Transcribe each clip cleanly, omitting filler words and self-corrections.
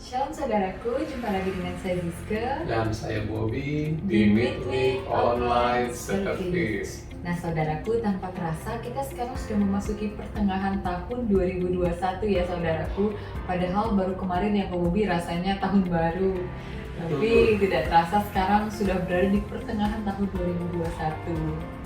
Shalom saudaraku, jumpa lagi dengan saya Rizke dan saya Bobby di Midweek Online Service. Nah saudaraku, tanpa terasa kita sekarang sudah memasuki pertengahan tahun 2021 ya saudaraku. Padahal baru kemarin ya Bobby rasanya tahun baru. Tapi tidak terasa sekarang sudah berada di pertengahan tahun 2021.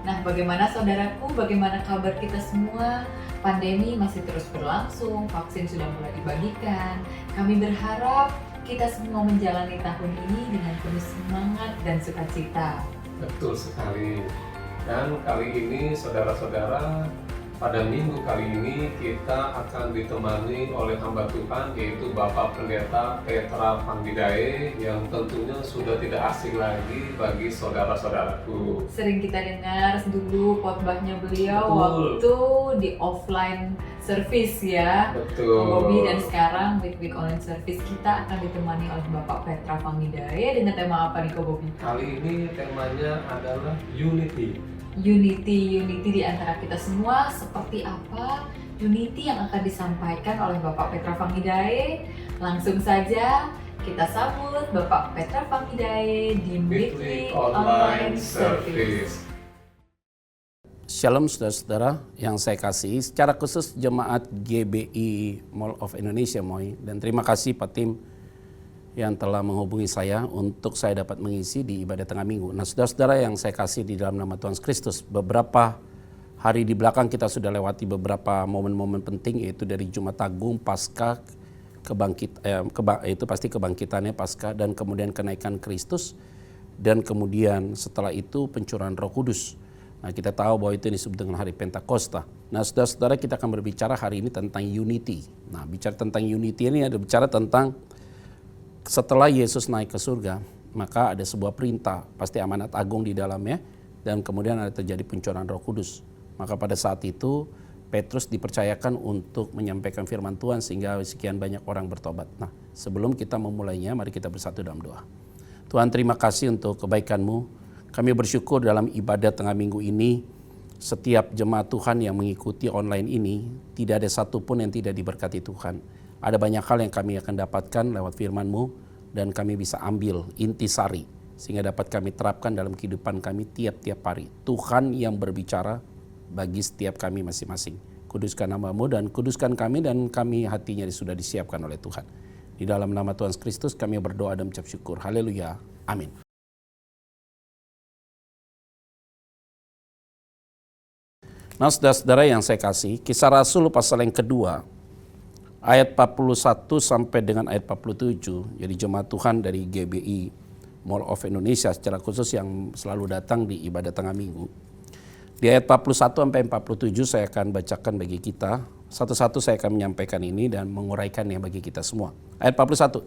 Nah, bagaimana saudaraku? Bagaimana kabar kita semua? Pandemi masih terus berlangsung, vaksin sudah mulai dibagikan. Kami berharap kita semua menjalani tahun ini dengan penuh semangat dan sukacita. Betul sekali. Dan kali ini saudara-saudara, pada minggu kali ini kita akan ditemani oleh hamba Tuhan, yaitu Bapak Pendeta Petra Panggidae, yang tentunya sudah tidak asing lagi bagi saudara-saudaraku. Sering kita dengar dulu khotbahnya beliau Betul. waktu di offline service ya. Betul. Bobby, dan sekarang Week Online Service kita akan ditemani oleh Bapak Petra Panggidae dengan tema apa nih Ko Bobby? Kali ini temanya adalah Unity. Unity di antara kita semua seperti apa unity yang akan disampaikan oleh Bapak Petra Panggidae. Langsung saja kita sambut Bapak Petra Panggidae di Midweek Online Service. Shalom saudara-saudara yang saya kasih, secara khusus jemaat GBI Mall of Indonesia MOI, dan terima kasih Pak Tim yang telah menghubungi saya untuk saya dapat mengisi di ibadah tengah minggu. Nah saudara-saudara yang saya kasih di dalam nama Tuhan Kristus, beberapa hari di belakang kita sudah lewati beberapa momen-momen penting, yaitu dari Jumat Agung, Paskah, itu pasti kebangkitannya Paskah, dan kemudian kenaikan Kristus, dan kemudian setelah itu pencurahan Roh Kudus. Nah kita tahu bahwa itu disebut dengan hari Pentakosta. Nah saudara-saudara, kita akan berbicara hari ini tentang unity. Nah bicara tentang unity ini ada bicara tentang setelah Yesus naik ke surga, maka ada sebuah perintah, pasti amanat agung di dalamnya, dan kemudian ada terjadi pencurahan Roh Kudus. Maka pada saat itu Petrus dipercayakan untuk menyampaikan firman Tuhan sehingga sekian banyak orang bertobat. Nah sebelum kita memulainya, mari kita bersatu dalam doa. Tuhan, terima kasih untuk kebaikan-Mu. Kami bersyukur dalam ibadah tengah minggu ini, setiap jemaat Tuhan yang mengikuti online ini, tidak ada satupun yang tidak diberkati Tuhan. Ada banyak hal yang kami akan dapatkan lewat firman-Mu, dan kami bisa ambil intisari sehingga dapat kami terapkan dalam kehidupan kami tiap-tiap hari. Tuhan yang berbicara bagi setiap kami masing-masing. Kuduskan nama-Mu dan kuduskan kami, dan kami hatinya sudah disiapkan oleh Tuhan. Di dalam nama Tuhan Kristus kami berdoa dan mengucap syukur. Haleluya. Amin. Nah saudara-saudara yang saya kasih, Kisah Rasul pasal yang kedua, ayat 41 sampai dengan ayat 47, jadi jemaat Tuhan dari GBI Mall of Indonesia secara khusus yang selalu datang di ibadah tengah minggu. Di ayat 41 sampai 47 saya akan bacakan bagi kita, satu-satu saya akan menyampaikan ini dan menguraikannya bagi kita semua. Ayat 41,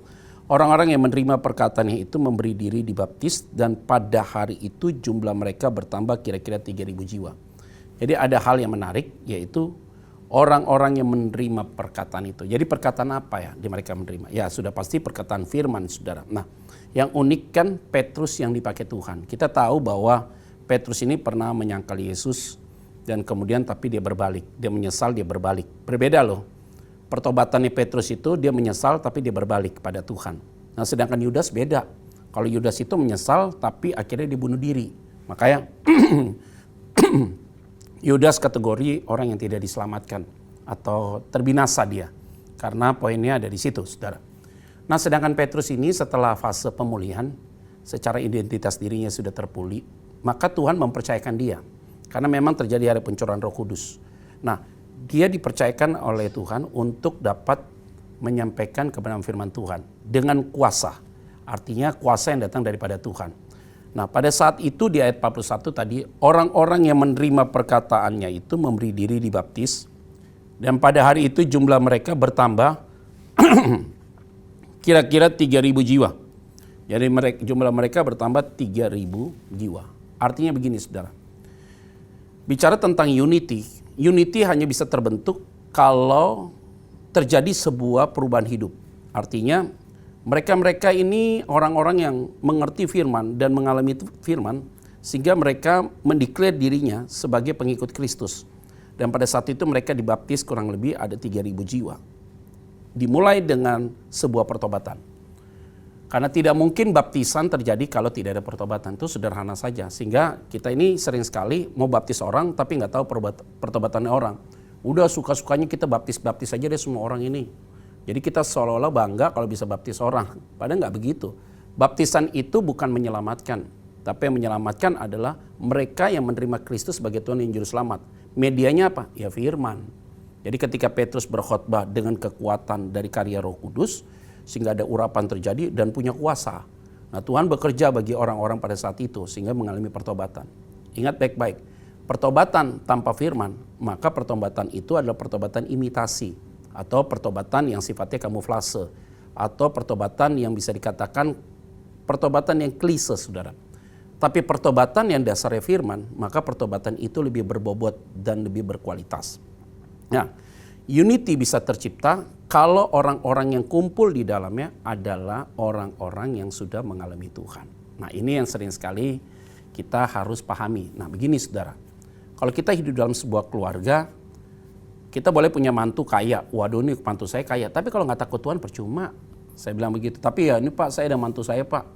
orang-orang yang menerima perkataannya itu memberi diri dibaptis, dan pada hari itu jumlah mereka bertambah kira-kira 3.000 jiwa. Jadi ada hal yang menarik, yaitu orang-orang yang menerima perkataan itu. Jadi perkataan apa ya di mereka menerima? Ya sudah pasti perkataan firman, saudara. Nah yang unik kan Petrus yang dipakai Tuhan. Kita tahu bahwa Petrus ini pernah menyangkal Yesus, dan kemudian tapi dia berbalik. Dia menyesal, dia berbalik. Berbeda loh. Pertobatannya Petrus itu dia menyesal tapi dia berbalik kepada Tuhan. Nah sedangkan Yudas beda. Kalau Yudas itu menyesal tapi akhirnya dia bunuh diri. Makanya Yudas kategori orang yang tidak diselamatkan atau terbinasa dia. Karena poinnya ada di situ, saudara. Nah sedangkan Petrus ini setelah fase pemulihan, secara identitas dirinya sudah terpulih, maka Tuhan mempercayakan dia. Karena memang terjadi hari pencurahan Roh Kudus. Nah dia dipercayakan oleh Tuhan untuk dapat menyampaikan kebenaran firman Tuhan dengan kuasa. Artinya kuasa yang datang daripada Tuhan. Nah pada saat itu di ayat 41 tadi, orang-orang yang menerima perkataannya itu memberi diri dibaptis, dan pada hari itu jumlah mereka bertambah kira-kira 3.000 jiwa. Jadi jumlah mereka bertambah 3.000 jiwa. Artinya begini saudara, bicara tentang unity hanya bisa terbentuk kalau terjadi sebuah perubahan hidup. Artinya mereka ini orang-orang yang mengerti firman dan mengalami firman, sehingga mereka mendeklar dirinya sebagai pengikut Kristus. Dan pada saat itu mereka dibaptis kurang lebih ada 3.000 jiwa. dimulai dengan sebuah pertobatan. Karena tidak mungkin baptisan terjadi kalau tidak ada pertobatan. Itu sederhana saja. Sehingga kita ini sering sekali mau baptis orang tapi nggak tahu pertobatannya orang. Udah suka-sukanya kita baptis aja deh semua orang ini. Jadi kita seolah-olah bangga kalau bisa baptis orang. Padahal nggak begitu. Baptisan itu bukan menyelamatkan. Tapi yang menyelamatkan adalah mereka yang menerima Kristus sebagai Tuhan dan Juru Selamat. Medianya apa? Ya firman. Jadi ketika Petrus berkhotbah dengan kekuatan dari karya Roh Kudus, sehingga ada urapan terjadi dan punya kuasa. Nah, Tuhan bekerja bagi orang-orang pada saat itu sehingga mengalami pertobatan. Ingat baik-baik, pertobatan tanpa firman, maka pertobatan itu adalah pertobatan imitasi atau pertobatan yang sifatnya kamuflase atau pertobatan yang bisa dikatakan pertobatan yang klise, saudara. Tapi pertobatan yang dasarnya firman, maka pertobatan itu lebih berbobot dan lebih berkualitas. Nah, unity bisa tercipta kalau orang-orang yang kumpul di dalamnya adalah orang-orang yang sudah mengalami Tuhan. Nah, ini yang sering sekali kita harus pahami. Nah, begini saudara, kalau kita hidup dalam sebuah keluarga, kita boleh punya mantu kaya. Waduh, ini mantu saya kaya, tapi kalau nggak takut Tuhan percuma. Saya bilang begitu, tapi ya ini Pak, saya ada mantu saya Pak,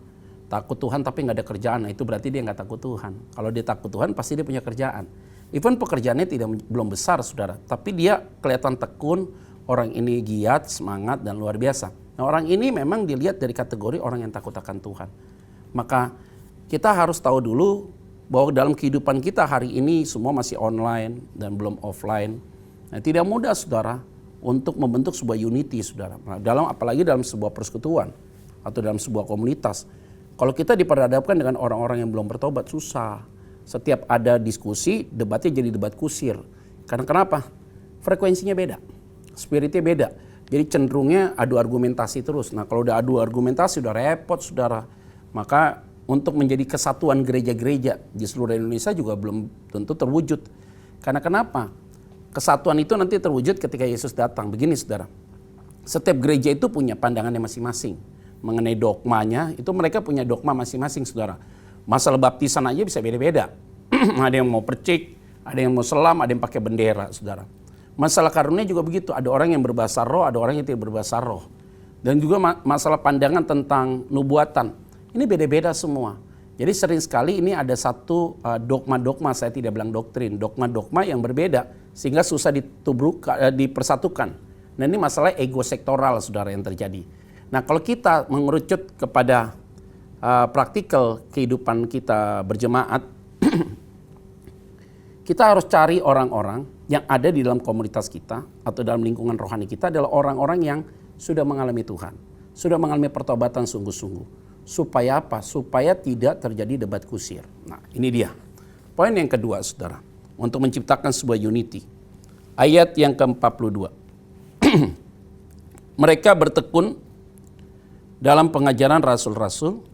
takut Tuhan tapi nggak ada kerjaan. Nah, itu berarti dia nggak takut Tuhan. Kalau dia takut Tuhan, pasti dia punya kerjaan. Even pekerjaannya belum besar saudara, tapi dia kelihatan tekun, orang ini giat, semangat dan luar biasa. Nah, orang ini memang dilihat dari kategori orang yang takut akan Tuhan. Maka kita harus tahu dulu bahwa dalam kehidupan kita hari ini semua masih online dan belum offline. Nah, tidak mudah saudara untuk membentuk sebuah unity saudara. Nah, apalagi dalam sebuah persekutuan atau dalam sebuah komunitas. Kalau kita diperhadapkan dengan orang-orang yang belum bertobat, susah. Setiap ada diskusi, debatnya jadi debat kusir. Karena kenapa? Frekuensinya beda, spiritnya beda. Jadi cenderungnya adu argumentasi terus. Nah, kalau udah adu argumentasi udah repot saudara. Maka untuk menjadi kesatuan gereja-gereja di seluruh Indonesia juga belum tentu terwujud. Karena kenapa? Kesatuan itu nanti terwujud ketika Yesus datang. Begini saudara, setiap gereja itu punya pandangannya masing-masing. Mengenai dogmanya, itu mereka punya dogma masing-masing saudara. Masalah baptisan aja bisa beda-beda. Ada yang mau percik, ada yang mau selam, ada yang pakai bendera, saudara. Masalah karunia juga begitu. Ada orang yang berbahasa roh, ada orang yang tidak berbahasa roh. Dan juga masalah pandangan tentang nubuatan. Ini beda-beda semua. Jadi sering sekali ini ada satu dogma-dogma, saya tidak bilang doktrin, dogma-dogma yang berbeda sehingga susah dipersatukan. Nah, ini masalah ego sektoral, saudara, yang terjadi. Nah, kalau kita mengerucut kepada praktikal kehidupan kita berjemaat, kita harus cari orang-orang yang ada di dalam komunitas kita atau dalam lingkungan rohani kita adalah orang-orang yang sudah mengalami Tuhan, sudah mengalami pertobatan sungguh-sungguh. Supaya apa? Supaya tidak terjadi debat kusir. Nah, ini dia. Poin yang kedua, saudara, untuk menciptakan sebuah unity. Ayat yang ke-42. Mereka bertekun dalam pengajaran rasul-rasul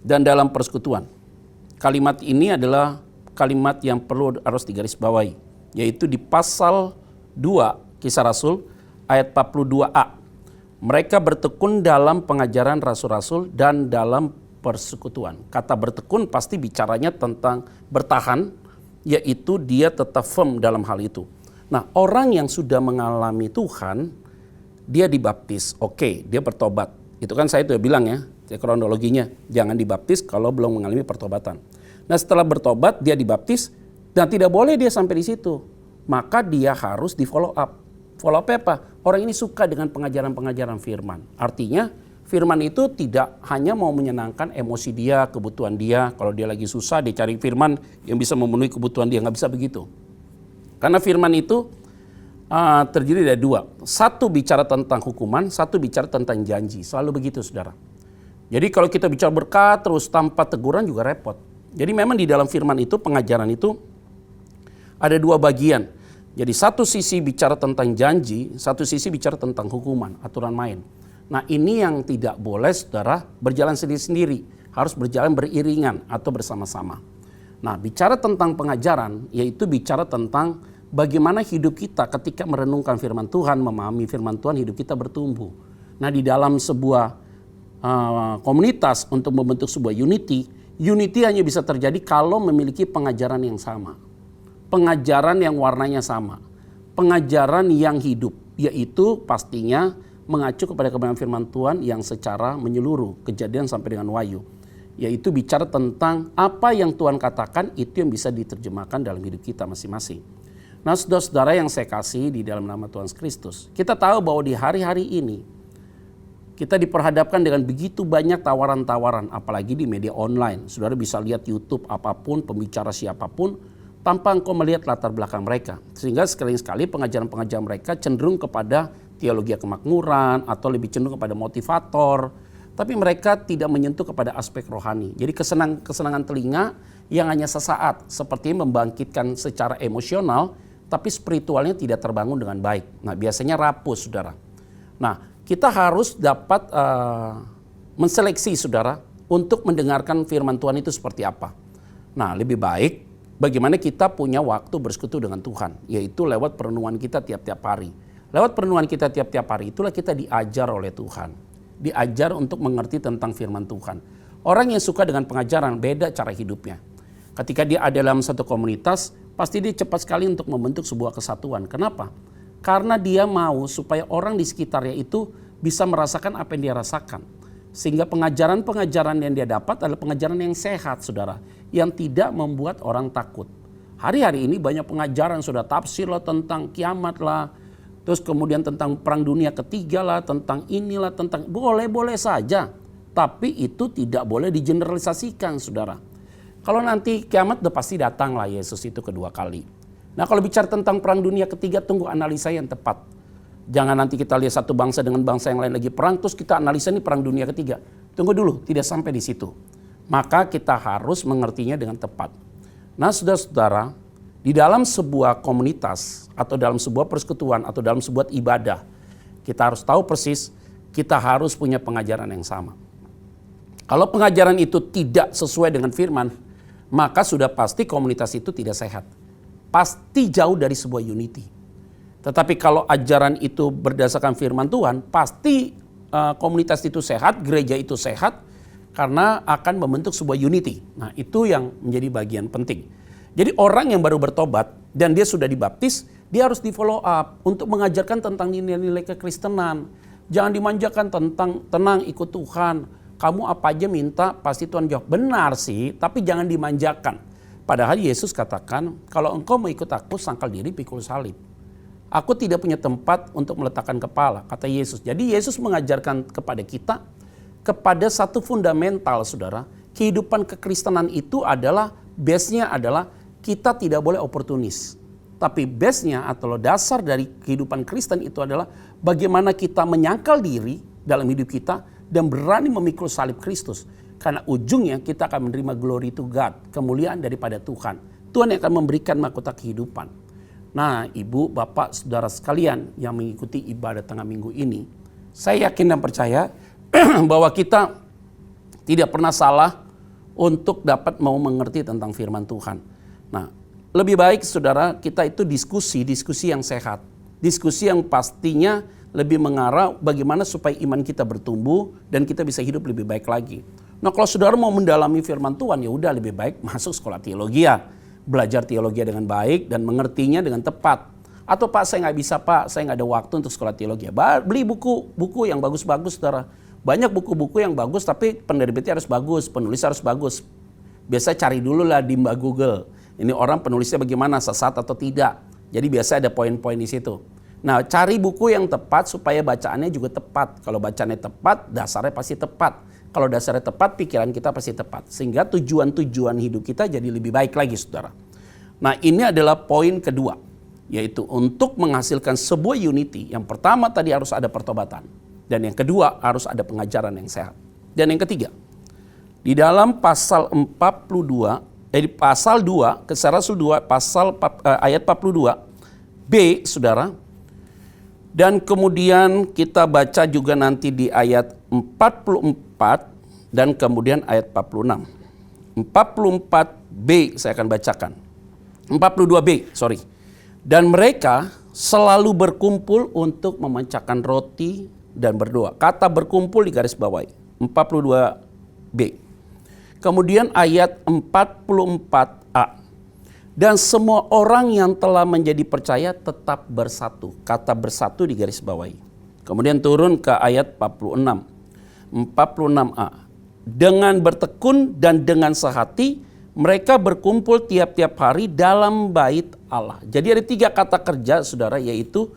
dan dalam persekutuan. Kalimat ini adalah kalimat yang harus digarisbawahi, yaitu di pasal 2 Kisah Rasul ayat 42a. Mereka bertekun dalam pengajaran rasul-rasul dan dalam persekutuan. Kata bertekun pasti bicaranya tentang bertahan, yaitu dia tetap firm dalam hal itu. Nah, orang yang sudah mengalami Tuhan, dia dibaptis, oke, dia bertobat. Itu kan saya sudah bilang ya, kronologinya, jangan dibaptis kalau belum mengalami pertobatan. Nah, setelah bertobat dia dibaptis dan tidak boleh dia sampai di situ. Maka dia harus di follow up. Follow up apa? Orang ini suka dengan pengajaran-pengajaran firman. Artinya firman itu tidak hanya mau menyenangkan emosi dia, kebutuhan dia. Kalau dia lagi susah dia cari firman yang bisa memenuhi kebutuhan dia, nggak bisa begitu. Karena firman itu terdiri dari dua. Satu bicara tentang hukuman, satu bicara tentang janji. Selalu begitu saudara. Jadi kalau kita bicara berkat terus tanpa teguran juga repot. Jadi memang di dalam firman itu, pengajaran itu ada dua bagian. Jadi satu sisi bicara tentang janji, satu sisi bicara tentang hukuman, aturan main. Nah, ini yang tidak boleh saudara berjalan sendiri-sendiri. Harus berjalan beriringan atau bersama-sama. Nah, bicara tentang pengajaran yaitu bicara tentang bagaimana hidup kita ketika merenungkan firman Tuhan, memahami firman Tuhan, hidup kita bertumbuh. Nah, di dalam sebuah komunitas untuk membentuk sebuah unity hanya bisa terjadi kalau memiliki pengajaran yang sama. Pengajaran yang warnanya sama. Pengajaran yang hidup, yaitu pastinya mengacu kepada kebenaran firman Tuhan yang secara menyeluruh, Kejadian sampai dengan Wahyu. Yaitu bicara tentang apa yang Tuhan katakan itu yang bisa diterjemahkan dalam hidup kita masing-masing. Nah, saudara-saudara yang saya kasih di dalam nama Tuhan Kristus, kita tahu bahwa di hari-hari ini kita diperhadapkan dengan begitu banyak tawaran-tawaran, apalagi di media online. Saudara bisa lihat YouTube apapun, pembicara siapapun, tanpa engkau melihat latar belakang mereka. Sehingga sekali-sekali pengajaran-pengajaran mereka cenderung kepada teologi kemakmuran atau lebih cenderung kepada motivator. Tapi mereka tidak menyentuh kepada aspek rohani. Jadi kesenangan telinga yang hanya sesaat, seperti membangkitkan secara emosional, tapi spiritualnya tidak terbangun dengan baik. Nah, biasanya rapuh, saudara. Nah, kita harus dapat menseleksi, saudara, untuk mendengarkan firman Tuhan itu seperti apa. Nah, lebih baik bagaimana kita punya waktu bersekutu dengan Tuhan, yaitu lewat perenungan kita tiap-tiap hari. Lewat perenungan kita tiap-tiap hari itulah kita diajar oleh Tuhan. Diajar untuk mengerti tentang firman Tuhan. Orang yang suka dengan pengajaran beda cara hidupnya. Ketika dia ada dalam satu komunitas, pasti dia cepat sekali untuk membentuk sebuah kesatuan. Kenapa? Karena dia mau supaya orang di sekitarnya itu bisa merasakan apa yang dia rasakan. Sehingga pengajaran-pengajaran yang dia dapat adalah pengajaran yang sehat, saudara. Yang tidak membuat orang takut. Hari-hari ini banyak pengajaran, sudah tafsir lah tentang kiamat lah. Terus kemudian tentang perang dunia ketiga lah, tentang inilah, tentang boleh-boleh saja. Tapi itu tidak boleh digeneralisasikan, saudara. Kalau nanti kiamat udah pasti datang lah Yesus itu kedua kali. Nah, kalau bicara tentang perang dunia ketiga, tunggu analisa yang tepat. Jangan nanti kita lihat satu bangsa dengan bangsa yang lain lagi perang, terus kita analisa ini perang dunia ketiga. Tunggu dulu, tidak sampai di situ. Maka kita harus mengertinya dengan tepat. Nah, saudara-saudara, di dalam sebuah komunitas, atau dalam sebuah persekutuan, atau dalam sebuah ibadah, kita harus tahu persis, kita harus punya pengajaran yang sama. Kalau pengajaran itu tidak sesuai dengan firman, maka sudah pasti komunitas itu tidak sehat. Pasti jauh dari sebuah unity. Tetapi kalau ajaran itu berdasarkan firman Tuhan, pasti komunitas itu sehat, gereja itu sehat, karena akan membentuk sebuah unity. Nah, itu yang menjadi bagian penting. Jadi orang yang baru bertobat dan dia sudah dibaptis, dia harus di follow up untuk mengajarkan tentang nilai-nilai kekristenan. Jangan dimanjakan tentang tenang ikut Tuhan. Kamu apa aja minta pasti Tuhan jawab. Benar sih, tapi jangan dimanjakan. Padahal Yesus katakan, kalau engkau mau ikut aku, sangkal diri, pikul salib. Aku tidak punya tempat untuk meletakkan kepala, kata Yesus. Jadi Yesus mengajarkan kepada kita, kepada satu fundamental, saudara. Kehidupan kekristenan itu adalah, base-nya adalah kita tidak boleh oportunis. Tapi base-nya atau dasar dari kehidupan Kristen itu adalah bagaimana kita menyangkal diri dalam hidup kita dan berani memikul salib Kristus. Karena ujungnya kita akan menerima glory to God, kemuliaan daripada Tuhan. Tuhan yang akan memberikan mahkota kehidupan. Nah, ibu, bapak, saudara sekalian yang mengikuti ibadah tengah minggu ini, saya yakin dan percaya bahwa kita tidak pernah salah untuk dapat mau mengerti tentang firman Tuhan. Nah, lebih baik saudara kita itu diskusi yang sehat. Diskusi yang pastinya lebih mengarah bagaimana supaya iman kita bertumbuh dan kita bisa hidup lebih baik lagi. Nah, kalau saudara mau mendalami firman Tuhan, ya udah lebih baik masuk sekolah teologi, belajar teologi dengan baik dan mengertinya dengan tepat. Atau Pak, saya nggak bisa Pak, saya nggak ada waktu untuk sekolah teologi. Beli buku yang bagus-bagus, saudara. Banyak buku-buku yang bagus, tapi penerbitnya harus bagus, penulis harus bagus. Biasa cari dulu lah di Mbak Google. Ini orang penulisnya bagaimana, sesat atau tidak. Jadi biasa ada poin-poin di situ. Nah, cari buku yang tepat supaya bacaannya juga tepat. Kalau bacaannya tepat, dasarnya pasti tepat. Kalau dasarnya tepat, pikiran kita pasti tepat. Sehingga tujuan-tujuan hidup kita jadi lebih baik lagi, saudara. Nah, ini adalah poin kedua. Yaitu untuk menghasilkan sebuah unity. Yang pertama tadi harus ada pertobatan. Dan yang kedua harus ada pengajaran yang sehat. Dan yang ketiga, di dalam pasal 42, pasal 2, Kisah Rasul 2, ayat 42b, saudara. Dan kemudian kita baca juga nanti di ayat 44 dan kemudian ayat 46. 44b saya akan bacakan. 42b, sorry. Dan mereka selalu berkumpul untuk memecahkan roti dan berdoa. Kata berkumpul di garis bawahi. 42b. Kemudian ayat 44a. Dan semua orang yang telah menjadi percaya tetap bersatu. Kata bersatu di garis bawahi. Kemudian turun ke ayat 46. 46a. Dengan bertekun dan dengan sehati mereka berkumpul tiap-tiap hari dalam bait Allah. Jadi ada 3 kata kerja saudara, yaitu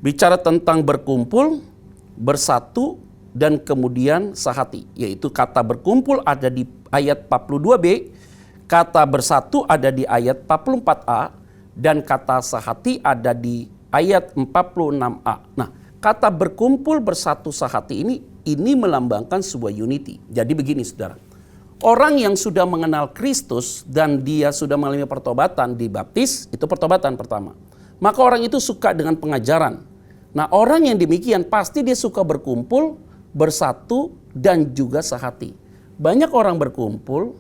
bicara tentang berkumpul, bersatu, dan kemudian sehati. Yaitu kata berkumpul ada di ayat 42b, kata bersatu ada di ayat 44a, dan kata sehati ada di ayat 46a. Nah, kata berkumpul, bersatu, sehati ini melambangkan sebuah unity. Jadi begini saudara, orang yang sudah mengenal Kristus dan dia sudah mengalami pertobatan, dibaptis, itu pertobatan pertama. Maka orang itu suka dengan pengajaran. Nah, orang yang demikian pasti dia suka berkumpul, bersatu, dan juga sehati. Banyak orang berkumpul,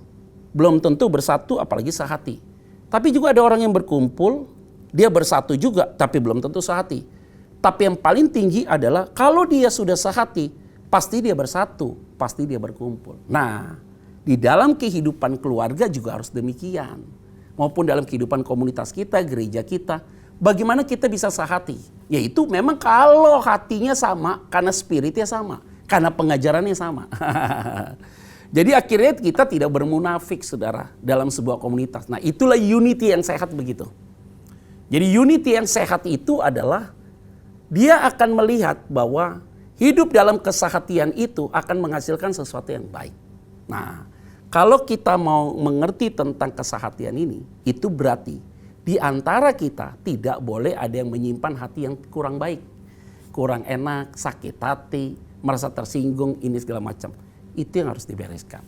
belum tentu bersatu apalagi sehati. Tapi juga ada orang yang berkumpul, dia bersatu juga, tapi belum tentu sehati. Tapi yang paling tinggi adalah kalau dia sudah sehati, pasti dia bersatu, pasti dia berkumpul. Nah, di dalam kehidupan keluarga juga harus demikian. Maupun dalam kehidupan komunitas kita, gereja kita, bagaimana kita bisa sehati? Yaitu memang kalau hatinya sama, karena spiritnya sama, karena pengajarannya sama. Jadi akhirnya kita tidak bermunafik saudara dalam sebuah komunitas. Nah, itulah unity yang sehat begitu. Jadi unity yang sehat itu adalah dia akan melihat bahwa hidup dalam kesehatian itu akan menghasilkan sesuatu yang baik. Nah, kalau kita mau mengerti tentang kesehatian ini, itu berarti di antara kita tidak boleh ada yang menyimpan hati yang kurang baik. Kurang enak, sakit hati, merasa tersinggung, ini segala macam. Itu yang harus dibereskan.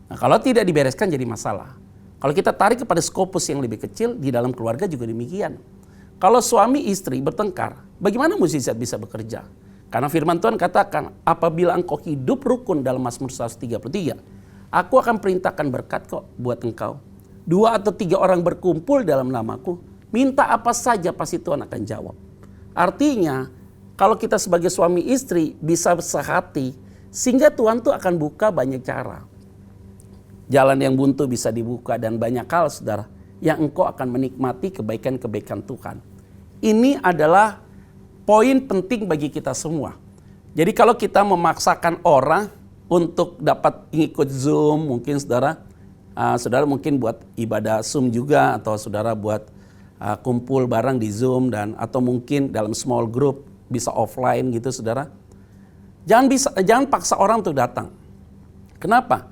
Nah, kalau tidak dibereskan jadi masalah. Kalau kita tarik kepada skopus yang lebih kecil, di dalam keluarga juga demikian. Kalau suami istri bertengkar, bagaimana mukjizat bisa bekerja? Karena firman Tuhan katakan, apabila engkau hidup rukun dalam Mazmur 133, aku akan perintahkan berkat kok buat engkau. 2 atau 3 orang berkumpul dalam namaku, minta apa saja pasti Tuhan akan jawab. Artinya, kalau kita sebagai suami istri bisa sehati, sehingga Tuhan tuh akan buka banyak cara. Jalan yang buntu bisa dibuka dan banyak hal saudara, yang engkau akan menikmati kebaikan-kebaikan Tuhan. Ini adalah poin penting bagi kita semua. Jadi kalau kita memaksakan orang untuk dapat ikut Zoom, mungkin saudara mungkin buat ibadah Zoom juga, atau saudara buat kumpul bareng di Zoom, atau mungkin dalam small group bisa offline gitu saudara. Jangan paksa orang untuk datang. Kenapa?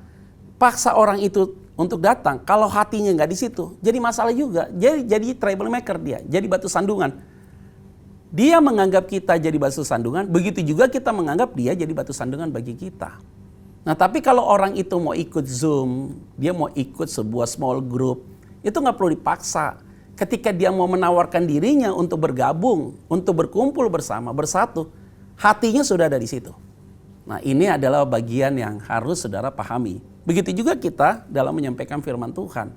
Paksa orang itu untuk datang, kalau hatinya nggak di situ, jadi masalah juga. Jadi troublemaker dia, jadi batu sandungan. Dia menganggap kita jadi batu sandungan, begitu juga kita menganggap dia jadi batu sandungan bagi kita. Nah, tapi kalau orang itu mau ikut Zoom, dia mau ikut sebuah small group, itu nggak perlu dipaksa. Ketika dia mau menawarkan dirinya untuk bergabung, untuk berkumpul bersama, bersatu, hatinya sudah ada di situ. Nah, ini adalah bagian yang harus saudara pahami. Begitu juga kita dalam menyampaikan firman Tuhan.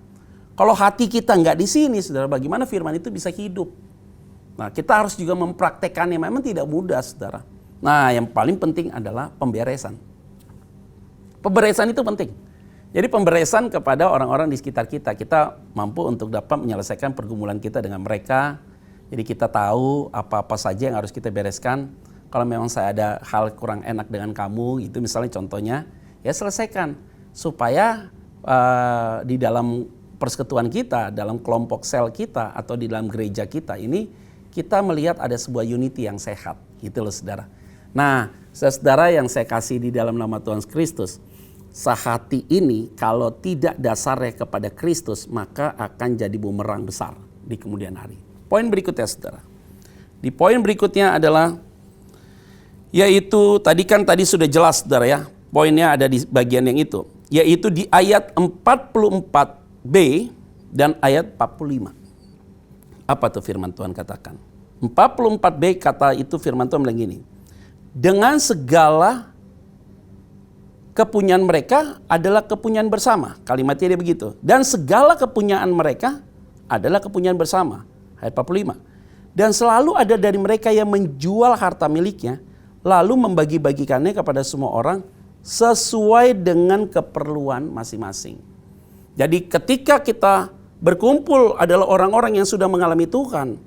Kalau hati kita nggak di sini, saudara, bagaimana firman itu bisa hidup? Nah, kita harus juga mempraktekannya. Memang tidak mudah, saudara. Nah, yang paling penting adalah pemberesan. Pemberesan itu penting. Jadi pemberesan kepada orang-orang di sekitar kita. Kita mampu untuk dapat menyelesaikan pergumulan kita dengan mereka. Jadi kita tahu apa-apa saja yang harus kita bereskan. Kalau memang saya ada hal kurang enak dengan kamu, itu misalnya contohnya, ya selesaikan. Supaya di dalam persekutuan kita, dalam kelompok sel kita, atau di dalam gereja kita ini, kita melihat ada sebuah unity yang sehat. Gitu loh saudara. Nah, saudara yang saya kasih di dalam nama Tuhan Kristus, sehati ini kalau tidak dasarnya kepada Kristus, maka akan jadi bumerang besar di kemudian hari. Poin berikutnya saudara. Di poin berikutnya adalah, yaitu tadi sudah jelas saudara ya, poinnya ada di bagian yang itu, yaitu di ayat 44b dan ayat 45. Apa tuh firman Tuhan katakan? 44b kata itu firman Tuhan bilang gini, dengan segala kepunyaan mereka adalah kepunyaan bersama. Kalimatnya dia begitu. Dan segala kepunyaan mereka adalah kepunyaan bersama. Ayat 45. Dan selalu ada dari mereka yang menjual harta miliknya, lalu membagi-bagikannya kepada semua orang sesuai dengan keperluan masing-masing. Jadi ketika kita berkumpul adalah orang-orang yang sudah mengalami Tuhan,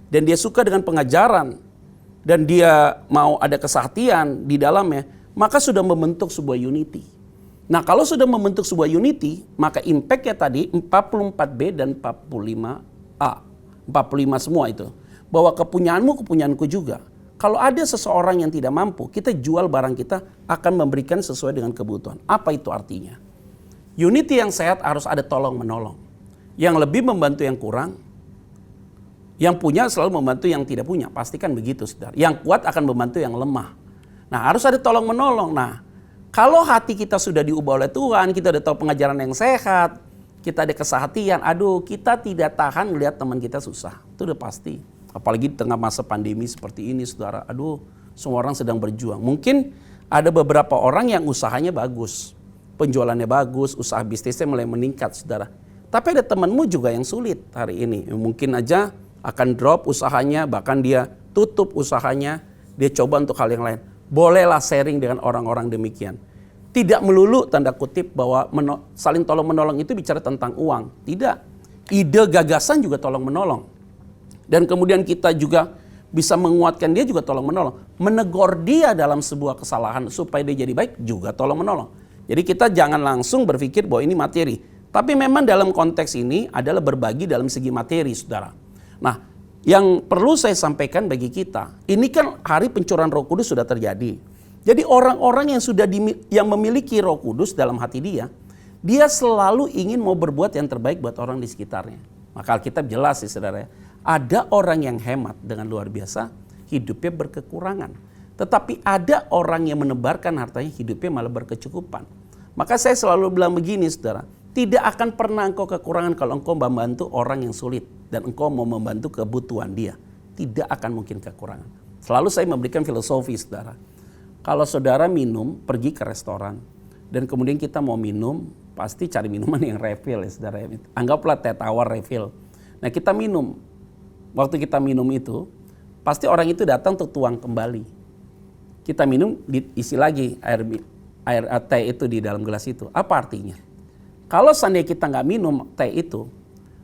dan dia suka dengan pengajaran, dan dia mau ada kesehatian di dalamnya, maka sudah membentuk sebuah unity. Nah, kalau sudah membentuk sebuah unity, maka impact-nya tadi 44B dan 45A. 45 semua itu. Bahwa kepunyaanmu, kepunyaanku juga. Kalau ada seseorang yang tidak mampu, kita jual barang kita akan memberikan sesuai dengan kebutuhan. Apa itu artinya? Unity yang sehat harus ada tolong-menolong. Yang lebih membantu yang kurang, yang punya selalu membantu yang tidak punya. Pastikan begitu, saudara. Yang kuat akan membantu yang lemah. Nah, harus ada tolong-menolong. Nah, kalau hati kita sudah diubah oleh Tuhan, kita udah tahu pengajaran yang sehat, kita ada kesehatian, aduh kita tidak tahan melihat teman kita susah. Itu udah pasti. Apalagi di tengah masa pandemi seperti ini, saudara. Aduh, semua orang sedang berjuang. Mungkin ada beberapa orang yang usahanya bagus. Penjualannya bagus, usaha bisnisnya mulai meningkat, saudara. Tapi ada temanmu juga yang sulit hari ini. Mungkin aja akan drop usahanya, bahkan dia tutup usahanya, dia coba untuk hal yang lain. Bolehlah sharing dengan orang-orang demikian. Tidak melulu tanda kutip bahwa saling tolong menolong itu bicara tentang uang. Tidak. Ide gagasan juga tolong menolong. Dan kemudian kita juga bisa menguatkan dia juga tolong menolong. Menegur dia dalam sebuah kesalahan supaya dia jadi baik juga tolong menolong. Jadi kita jangan langsung berpikir bahwa ini materi. Tapi memang dalam konteks ini adalah berbagi dalam segi materi, saudara. Nah, yang perlu saya sampaikan bagi kita, ini kan hari pencurahan Roh Kudus sudah terjadi. Jadi orang-orang yang memiliki Roh Kudus dalam hati dia selalu ingin mau berbuat yang terbaik buat orang di sekitarnya. Maka Alkitab jelas sih, saudara. Ada orang yang hemat dengan luar biasa, hidupnya berkekurangan. Tetapi ada orang yang menebarkan hartanya, hidupnya malah berkecukupan. Maka saya selalu bilang begini, saudara. Tidak akan pernah engkau kekurangan kalau engkau membantu orang yang sulit. Dan engkau mau membantu kebutuhan dia. Tidak akan mungkin kekurangan. Selalu saya memberikan filosofi, saudara. Kalau saudara minum, pergi ke restoran. Dan kemudian kita mau minum, pasti cari minuman yang refill ya, saudara. Anggaplah teh tawar refill. Nah, kita minum. Waktu kita minum itu, pasti orang itu datang untuk tuang kembali. Kita minum, diisi lagi air teh itu di dalam gelas itu. Apa artinya? Kalau seandainya kita nggak minum teh itu,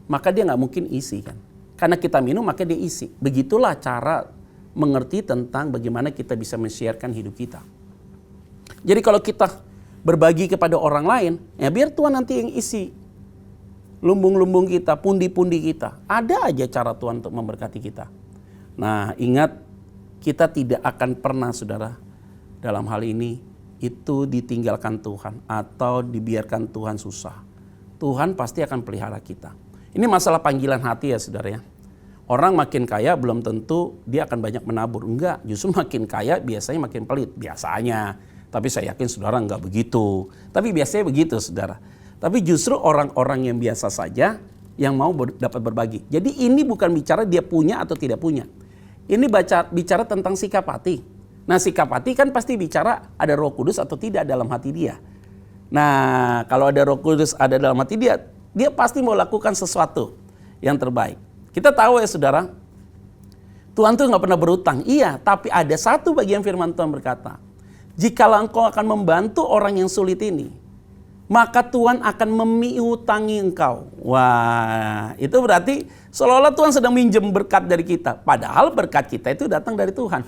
maka dia nggak mungkin isi kan. Karena kita minum, maka dia isi. Begitulah cara mengerti tentang bagaimana kita bisa men-sharekan hidup kita. Jadi kalau kita berbagi kepada orang lain, ya biar Tuhan nanti yang isi lumbung-lumbung kita, pundi-pundi kita. Ada aja cara Tuhan untuk memberkati kita. Nah, ingat, kita tidak akan pernah, saudara, dalam hal ini itu ditinggalkan Tuhan atau dibiarkan Tuhan susah. Tuhan pasti akan pelihara kita. Ini masalah panggilan hati ya, saudara ya. Orang makin kaya belum tentu dia akan banyak menabur. Enggak, justru makin kaya biasanya makin pelit. Biasanya. Tapi saya yakin saudara enggak begitu. Tapi biasanya begitu, saudara. Tapi justru orang-orang yang biasa saja yang mau dapat berbagi. Jadi ini bukan bicara dia punya atau tidak punya. Ini bicara tentang sikap hati. Nah, sikap hati kan pasti bicara ada Roh Kudus atau tidak dalam hati dia. Nah, kalau ada Roh Kudus ada dalam hati dia, dia pasti mau lakukan sesuatu yang terbaik. Kita tahu ya, saudara, Tuhan tuh nggak pernah berutang. Iya, tapi ada satu bagian firman Tuhan berkata, jikalau engkau akan membantu orang yang sulit ini, maka Tuhan akan memiutangi engkau. Wah, itu berarti seolah-olah Tuhan sedang minjem berkat dari kita. Padahal berkat kita itu datang dari Tuhan.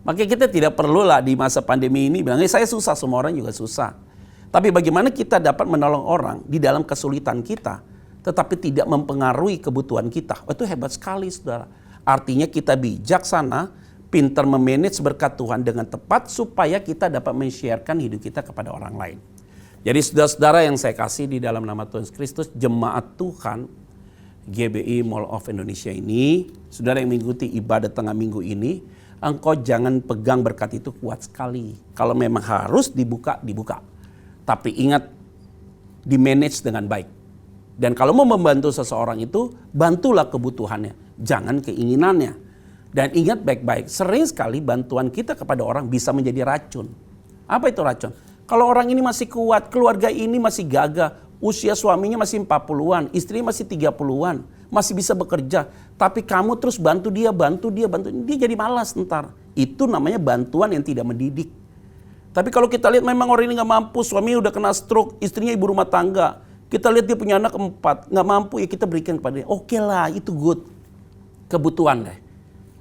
Makanya kita tidak perlulah di masa pandemi ini bilang, saya susah, semua orang juga susah. Tapi bagaimana kita dapat menolong orang di dalam kesulitan kita, tetapi tidak mempengaruhi kebutuhan kita. Itu hebat sekali, saudara. Artinya kita bijaksana, pintar memanage berkat Tuhan dengan tepat, supaya kita dapat men-sharekan hidup kita kepada orang lain. Jadi saudara-saudara yang saya kasih di dalam nama Tuhan Kristus, jemaat Tuhan, GBI Mall of Indonesia ini, saudara yang mengikuti ibadah tengah minggu ini, engkau jangan pegang berkat itu kuat sekali. Kalau memang harus dibuka, dibuka. Tapi ingat, di-manage dengan baik. Dan kalau mau membantu seseorang itu, bantulah kebutuhannya, jangan keinginannya. Dan ingat baik-baik, sering sekali bantuan kita kepada orang bisa menjadi racun. Apa itu racun? Kalau orang ini masih kuat, keluarga ini masih gagah, usia suaminya masih 40-an, istrinya masih 30-an, masih bisa bekerja. Tapi kamu terus bantu dia, dia jadi malas ntar. Itu namanya bantuan yang tidak mendidik. Tapi kalau kita lihat memang orang ini gak mampu, suaminya udah kena stroke, istrinya ibu rumah tangga. Kita lihat dia punya anak 4, gak mampu, ya kita berikan kepada dia. Oke lah, itu good. Kebutuhan deh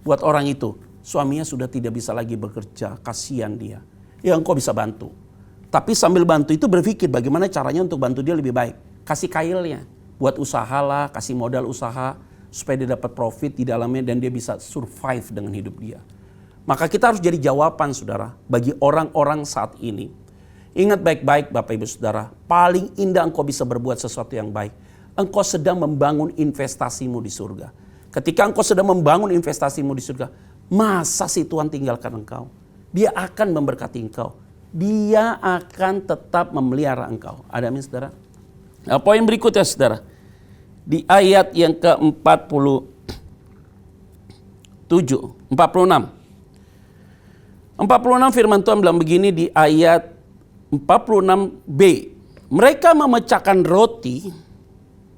buat orang itu. suaminya sudah tidak bisa lagi bekerja, kasihan dia. Ya engkau bisa bantu. Tapi sambil bantu itu berpikir bagaimana caranya untuk bantu dia lebih baik. Kasih kailnya, buat usaha lah, kasih modal usaha supaya dia dapat profit di dalamnya dan dia bisa survive dengan hidup dia. Maka kita harus jadi jawaban saudara bagi orang-orang saat ini. Ingat baik-baik Bapak Ibu Saudara, paling indah engkau bisa berbuat sesuatu yang baik. Engkau sedang membangun investasimu di surga. Ketika engkau sedang membangun investasimu di surga, masa sih Tuhan tinggalkan engkau? Dia akan memberkati engkau. Dia akan tetap memelihara engkau. Ada amin saudara? Nah, poin berikutnya saudara. Di ayat yang ke-46. 46 firman Tuhan bilang begini di ayat 46b. Mereka memecahkan roti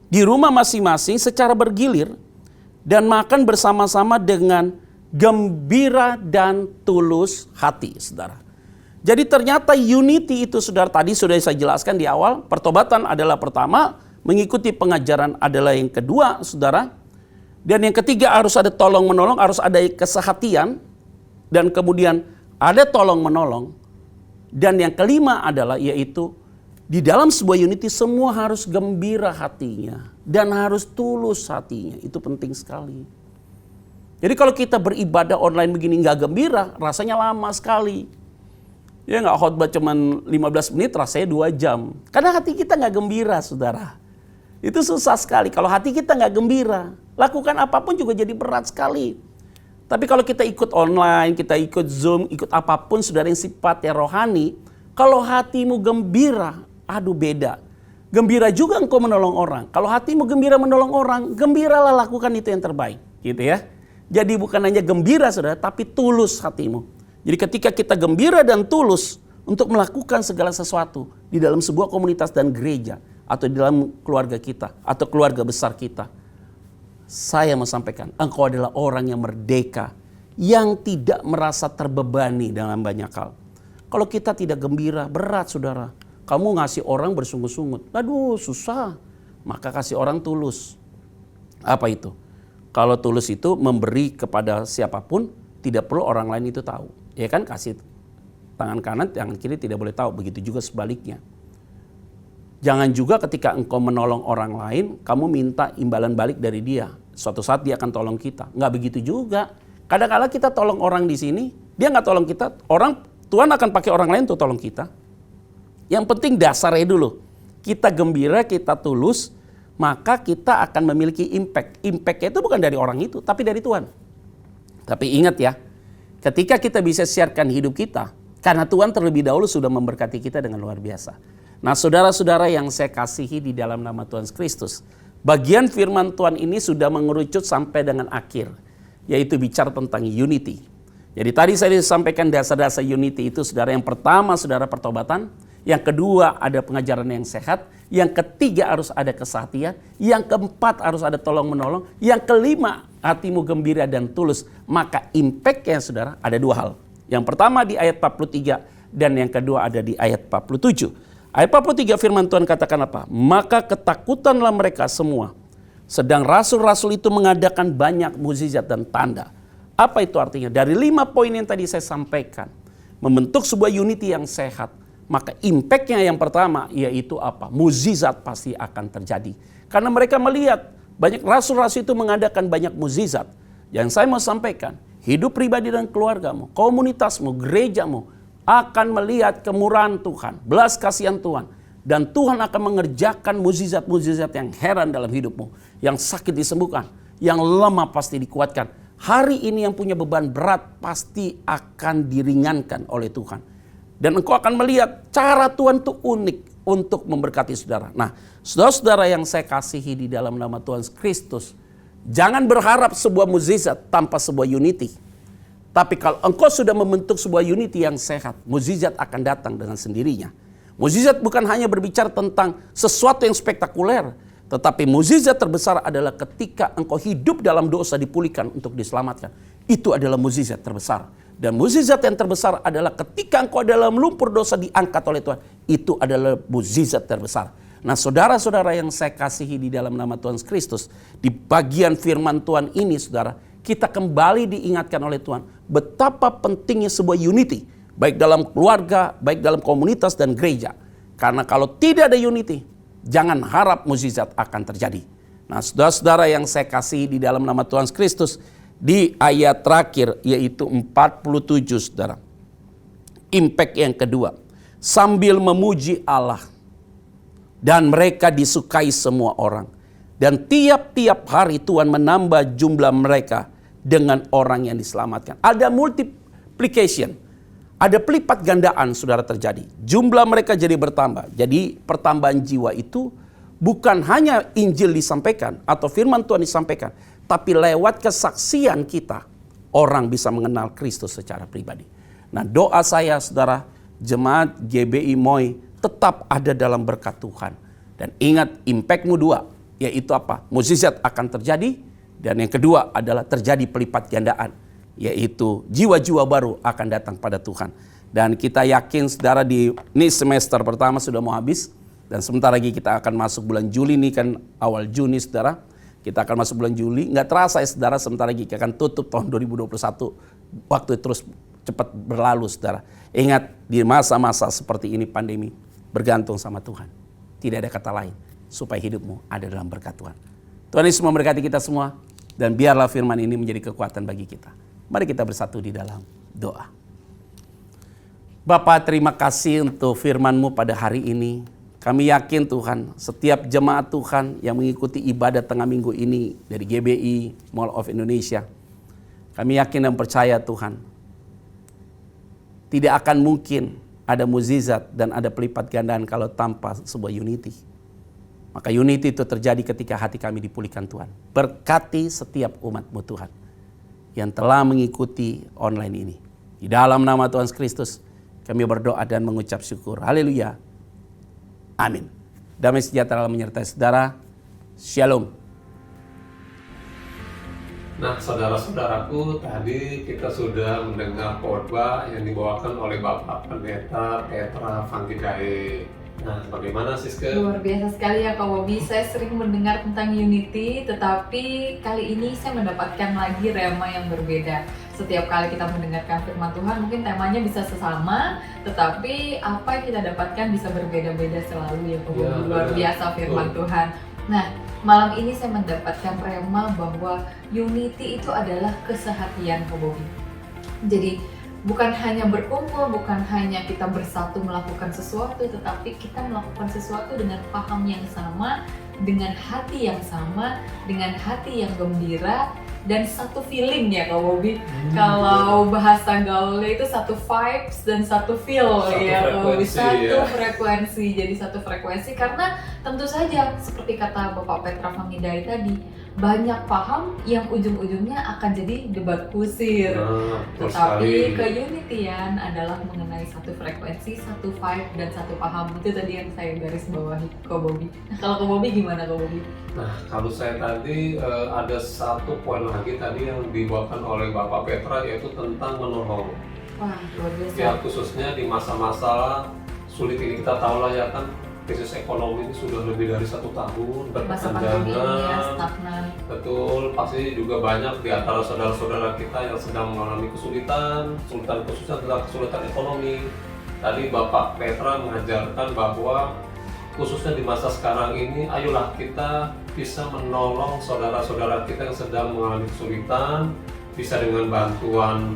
di rumah masing-masing secara bergilir dan makan bersama-sama dengan gembira dan tulus hati, saudara. Jadi ternyata unity itu saudara, tadi sudah saya jelaskan di awal, pertobatan adalah pertama, mengikuti pengajaran adalah yang kedua, saudara. Dan yang ketiga harus ada tolong menolong, harus ada kesehatian, dan kemudian ada tolong menolong. Dan yang kelima adalah yaitu di dalam sebuah unity semua harus gembira hatinya dan harus tulus hatinya. Itu penting sekali. Jadi kalau kita beribadah online begini nggak gembira, rasanya lama sekali. Ya nggak khotbah cuman 15 menit, rasanya 2 jam. Karena hati kita nggak gembira, saudara. Itu susah sekali. Kalau hati kita nggak gembira, lakukan apapun juga jadi berat sekali. Tapi kalau kita ikut online, kita ikut Zoom, ikut apapun saudara yang sifatnya rohani, kalau hatimu gembira, aduh beda. Gembira juga engkau menolong orang. Kalau hatimu gembira menolong orang, gembiralah lakukan itu yang terbaik. Gitu ya. Jadi bukan hanya gembira saudara, tapi tulus hatimu. Jadi ketika kita gembira dan tulus untuk melakukan segala sesuatu di dalam sebuah komunitas dan gereja, atau di dalam keluarga kita, atau keluarga besar kita, saya mau sampaikan, engkau adalah orang yang merdeka, yang tidak merasa terbebani dalam banyak hal. Kalau kita tidak gembira, berat saudara. Kamu ngasih orang bersungut-sungut, aduh susah. Maka kasih orang tulus. Apa itu? Kalau tulus itu memberi kepada siapapun, tidak perlu orang lain itu tahu. Ya kan, kasih tangan kanan, tangan kiri tidak boleh tahu. Begitu juga sebaliknya. Jangan juga ketika engkau menolong orang lain, kamu minta imbalan balik dari dia. Suatu saat dia akan tolong kita. Nggak begitu juga. Kadang-kadang kita tolong orang di sini, dia nggak tolong kita. Tuhan akan pakai orang lain untuk tolong kita. Yang penting dasarnya dulu. Kita gembira, kita tulus, maka kita akan memiliki impact. Impact itu bukan dari orang itu, tapi dari Tuhan. Tapi ingat ya, ketika kita bisa siarkan hidup kita, karena Tuhan terlebih dahulu sudah memberkati kita dengan luar biasa. Nah saudara-saudara yang saya kasihi di dalam nama Tuhan Kristus, bagian firman Tuhan ini sudah mengerucut sampai dengan akhir, yaitu bicara tentang unity. Jadi tadi saya sampaikan dasar-dasar unity itu saudara. Yang pertama saudara pertobatan, yang kedua ada pengajaran yang sehat, yang ketiga harus ada kesehatan, yang keempat harus ada tolong menolong, yang kelima hatimu gembira dan tulus. Maka impactnya saudara ada 2 hal. Yang pertama di ayat 43 dan yang kedua ada di ayat 47. Ayat 43 firman Tuhan katakan apa? Maka ketakutanlah mereka semua. Sedang rasul-rasul itu mengadakan banyak mukjizat dan tanda. Apa itu artinya? Dari 5 poin yang tadi saya sampaikan. Membentuk sebuah unity yang sehat. Maka impactnya yang pertama yaitu apa? Mukjizat pasti akan terjadi. Karena mereka melihat banyak rasul-rasul itu mengadakan banyak mukjizat. Yang saya mau sampaikan, hidup pribadi dan keluargamu, komunitasmu, gerejamu, akan melihat kemurahan Tuhan, belas kasihan Tuhan. Dan Tuhan akan mengerjakan mukjizat-mukjizat yang heran dalam hidupmu. Yang sakit disembuhkan, yang lemah pasti dikuatkan. Hari ini yang punya beban berat pasti akan diringankan oleh Tuhan. Dan engkau akan melihat cara Tuhan itu unik untuk memberkati saudara. Nah, saudara-saudara yang saya kasihi di dalam nama Tuhan Kristus, jangan berharap sebuah mukjizat tanpa sebuah unity. Tapi kalau engkau sudah membentuk sebuah unity yang sehat, mukjizat akan datang dengan sendirinya. Mukjizat bukan hanya berbicara tentang sesuatu yang spektakuler, tetapi mukjizat terbesar adalah ketika engkau hidup dalam dosa dipulihkan untuk diselamatkan. Itu adalah mukjizat terbesar. Dan mukjizat yang terbesar adalah ketika engkau dalam lumpur dosa diangkat oleh Tuhan. Itu adalah mukjizat terbesar. Nah saudara-saudara yang saya kasihi di dalam nama Tuhan Kristus, di bagian firman Tuhan ini saudara, kita kembali diingatkan oleh Tuhan betapa pentingnya sebuah unity, baik dalam keluarga, baik dalam komunitas dan gereja. Karena kalau tidak ada unity, jangan harap mukjizat akan terjadi. Nah, saudara-saudara yang saya kasih di dalam nama Tuhan Kristus, di ayat terakhir yaitu 47, saudara. Impact yang kedua, sambil memuji Allah dan mereka disukai semua orang. Dan tiap-tiap hari Tuhan menambah jumlah mereka dengan orang yang diselamatkan. Ada multiplication, ada pelipat gandaan saudara terjadi. Jumlah mereka jadi bertambah. Jadi pertambahan jiwa itu bukan hanya Injil disampaikan atau firman Tuhan disampaikan, tapi lewat kesaksian kita orang bisa mengenal Kristus secara pribadi. Nah, doa saya saudara, jemaat GBI MOI tetap ada dalam berkat Tuhan. Dan ingat, impactmu dua, yaitu apa? Mukjizat akan terjadi. Dan yang kedua adalah terjadi pelipat gandaan, yaitu jiwa-jiwa baru akan datang pada Tuhan. Dan kita yakin saudara ini semester pertama sudah mau habis. Dan sebentar lagi kita akan masuk bulan Juli, ini kan awal Juni saudara. Kita akan masuk bulan Juli. Nggak terasa ya saudara, sebentar lagi kita akan tutup tahun 2021. Waktu terus cepat berlalu saudara. Ingat, di masa-masa seperti ini pandemi, bergantung sama Tuhan. Tidak ada kata lain, supaya hidupmu ada dalam berkat Tuhan. Tuhan Yesus memberkati kita semua, dan biarlah firman ini menjadi kekuatan bagi kita. Mari kita bersatu di dalam doa. Bapa, terima kasih untuk firman-Mu pada hari ini. Kami yakin Tuhan, setiap jemaat Tuhan yang mengikuti ibadah tengah minggu ini dari GBI Mall of Indonesia, kami yakin dan percaya Tuhan, tidak akan mungkin ada mukjizat dan ada pelipat gandaan kalau tanpa sebuah unity. Maka unity itu terjadi ketika hati kami dipulihkan Tuhan. Berkati setiap umat-Mu Tuhan yang telah mengikuti online ini. Di dalam nama Tuhan Kristus kami berdoa dan mengucap syukur. Haleluya. Amin. Damai sejahtera menyertai saudara. Shalom. Nah, saudara-saudaraku, tadi kita sudah mendengar khotbah yang dibawakan oleh Bapak Pendeta Petra Vangidae. Nah, bagaimana Siska? Luar biasa sekali ya Kak Bobby. Saya sering mendengar tentang unity, tetapi kali ini saya mendapatkan lagi rema yang berbeda. Setiap kali kita mendengarkan firman Tuhan, mungkin temanya bisa sesama, tetapi apa yang kita dapatkan bisa berbeda-beda selalu ya Kak Bobby. Ya, luar biasa firman Tuhan. Nah, malam ini saya mendapatkan rema bahwa unity itu adalah kesehatian Kak Bobby. Jadi bukan hanya berkumpul, bukan hanya kita bersatu melakukan sesuatu, tetapi kita melakukan sesuatu dengan paham yang sama, dengan hati yang sama, dengan hati yang gembira, dan satu feeling ya Kak Bobby. Kalau bahasa gaulnya itu satu vibes dan satu feel ya Kak Bobby. Satu frekuensi, jadi satu frekuensi karena tentu saja seperti kata Bapak Petra Vangidae tadi, banyak paham yang ujung-ujungnya akan jadi debat kusir. Tetapi keunityan adalah mengenai satu frekuensi, satu vibe, dan satu paham. Itu tadi yang saya garis bawahi Kak Bobby. Nah, kalau Kak Bobby gimana Kak Bobby? Nah, kalau saya tadi ada satu poin lagi tadi yang dibawakan oleh Bapak Petra, yaitu tentang menolong. Wah, luar biasa. Ya, khususnya di masa-masa sulit ini, kita tahu lah ya kan, krisis ekonomi sudah lebih dari 1 tahun berkepanjangan. Stagnan. Betul, pasti juga banyak di antara saudara-saudara kita yang sedang mengalami kesulitan khususnya adalah kesulitan ekonomi. Tadi Bapak Petra mengajarkan bahwa khususnya di masa sekarang ini, ayolah kita bisa menolong saudara-saudara kita yang sedang mengalami kesulitan, bisa dengan bantuan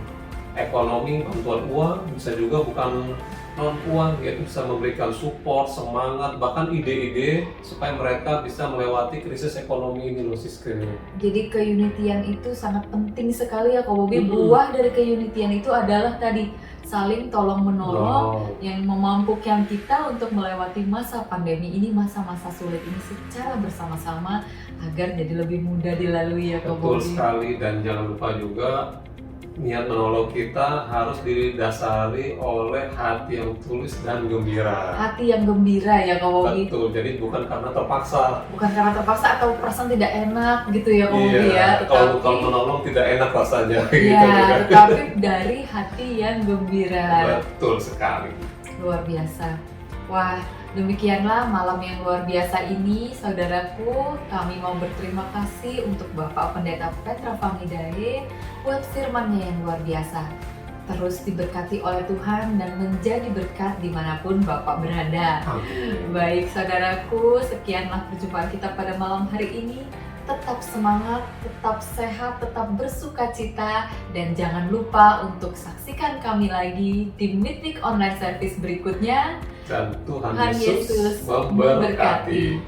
ekonomi, bantuan uang, bisa juga bukan non-uang, yaitu bisa memberikan support, semangat, bahkan ide-ide supaya mereka bisa melewati krisis ekonomi ini loh Siska. Jadi keunityan itu sangat penting sekali ya Kak Bobby. Buah dari keunityan itu adalah tadi saling tolong-menolong yang memampukan kita untuk melewati masa pandemi ini, masa-masa sulit ini secara bersama-sama agar jadi lebih mudah dilalui ya Kak Bobby. Betul sekali, dan jangan lupa juga niat menolong kita harus didasari oleh hati yang tulus dan gembira. Hati yang gembira ya Kak Bobby. Betul, jadi bukan karena terpaksa. Bukan karena terpaksa atau perasaan tidak enak gitu ya Kak Bobby ya. Kalau menolong tidak enak rasanya. Iya, gitu, tetapi dari hati yang gembira. Betul sekali. Luar biasa. Wah, demikianlah malam yang luar biasa ini, saudaraku. Kami mau berterima kasih untuk Bapak Pendeta Petra Panghidae buat firman-Nya yang luar biasa. Terus diberkati oleh Tuhan dan menjadi berkat dimanapun Bapak berada. Baik saudaraku, sekianlah perjumpaan kita pada malam hari ini. Tetap semangat, tetap sehat, tetap bersuka cita, dan jangan lupa untuk saksikan kami lagi di Meet Online Service berikutnya. Dan Tuhan Tuhan Yesus Yesus memberkati.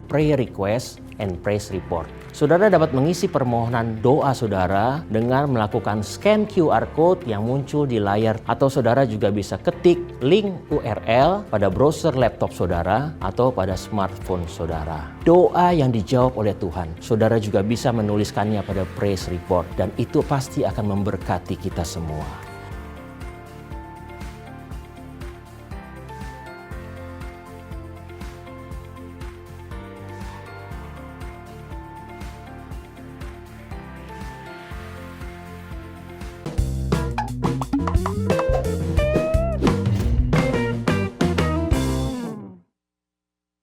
Prayer request and praise report. Saudara dapat mengisi permohonan doa saudara dengan melakukan scan QR code yang muncul di layar, atau saudara juga bisa ketik link URL pada browser laptop saudara atau pada smartphone saudara. Doa yang dijawab oleh Tuhan, saudara juga bisa menuliskannya pada praise report, dan itu pasti akan memberkati kita semua.